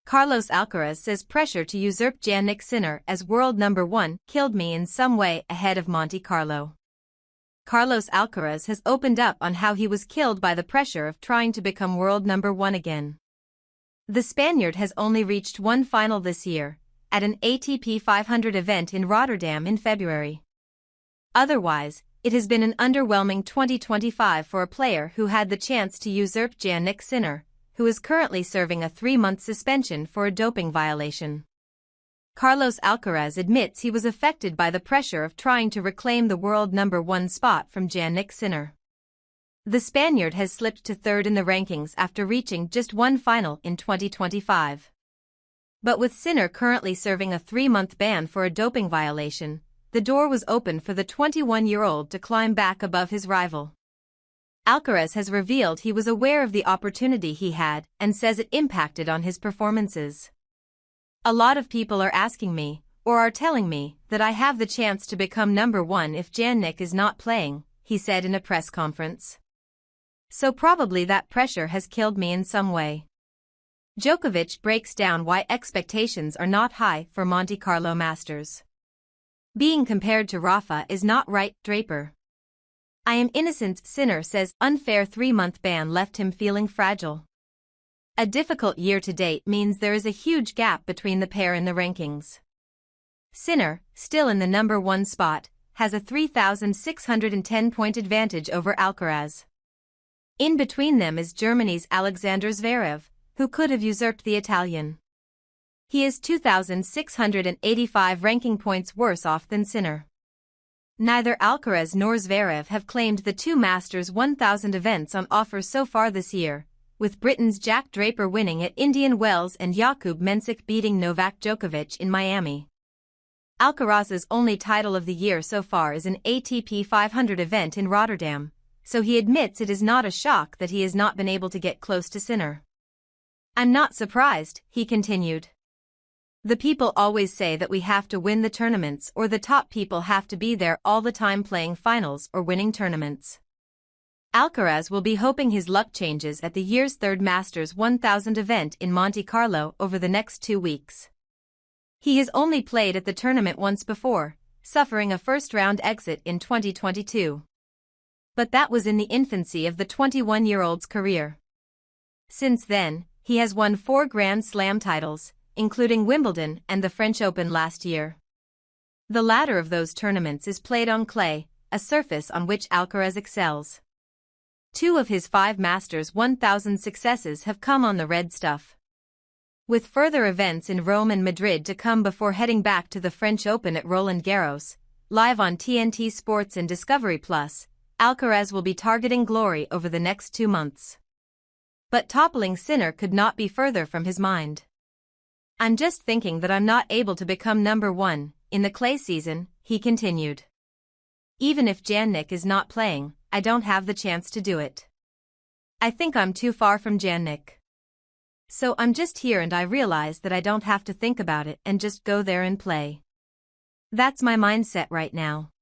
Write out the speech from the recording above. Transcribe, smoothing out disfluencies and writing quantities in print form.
Carlos Alcaraz says pressure to usurp Jannik Sinner as world number 1 killed me in some way ahead of Monte Carlo. Carlos Alcaraz has opened up on how he was killed by the pressure of trying to become world number 1 again. The Spaniard has only reached one final this year, at an ATP 500 event in Rotterdam in February. Otherwise, it has been an underwhelming 2025 for a player who had the chance to usurp Jannik Sinner, who is currently serving a 3-month suspension for a doping violation. Carlos Alcaraz admits he was affected by the pressure of trying to reclaim the world number 1 spot from Jannik Sinner. The Spaniard has slipped to 3rd in the rankings after reaching just one final in 2025. But with Sinner currently serving a 3-month ban for a doping violation, the door was open for the 21-year-old to climb back above his rival. Alcaraz has revealed he was aware of the opportunity he had and says it impacted on his performances. "A lot of people are asking me, or are telling me, that I have the chance to become number 1 if Jannik is not playing," he said in a press conference. "So probably that pressure has killed me in some way." Djokovic breaks down why expectations are not high for Monte Carlo Masters. "Being compared to Rafa is not right, Draper. I am innocent," Sinner says. Unfair 3-month ban left him feeling fragile. A difficult year to date means there is a huge gap between the pair in the rankings. Sinner, still in the number 1 spot, has a 3,610-point advantage over Alcaraz. In between them is Germany's Alexander Zverev, who could have usurped the Italian. He is 2,685 ranking points worse off than Sinner. Neither Alcaraz nor Zverev have claimed the 2 Masters 1000 events on offer so far this year, with Britain's Jack Draper winning at Indian Wells and Jakub Mensik beating Novak Djokovic in Miami. Alcaraz's only title of the year so far is an ATP 500 event in Rotterdam, so he admits it is not a shock that he has not been able to get close to Sinner. "I'm not surprised," he continued. "The people always say that we have to win the tournaments or the top people have to be there all the time playing finals or winning tournaments." Alcaraz will be hoping his luck changes at the year's 3rd Masters 1000 event in Monte Carlo over the next 2 weeks. He has only played at the tournament once before, suffering a first-round exit in 2022. But that was in the infancy of the 21-year-old's career. Since then, he has won 4 Grand Slam titles, including Wimbledon and the French Open last year. The latter of those tournaments is played on clay, a surface on which Alcaraz excels. 2 of his 5 Masters 1000 successes have come on the red stuff. With further events in Rome and Madrid to come before heading back to the French Open at Roland Garros, live on TNT Sports and Discovery Plus, Alcaraz will be targeting glory over the next 2 months. But toppling Sinner could not be further from his mind. "I'm just thinking that I'm not able to become number 1 in the clay season," he continued. "Even if Jannik is not playing, I don't have the chance to do it. I think I'm too far from Jannik. So I'm just here and I realize that I don't have to think about it and just go there and play. That's my mindset right now."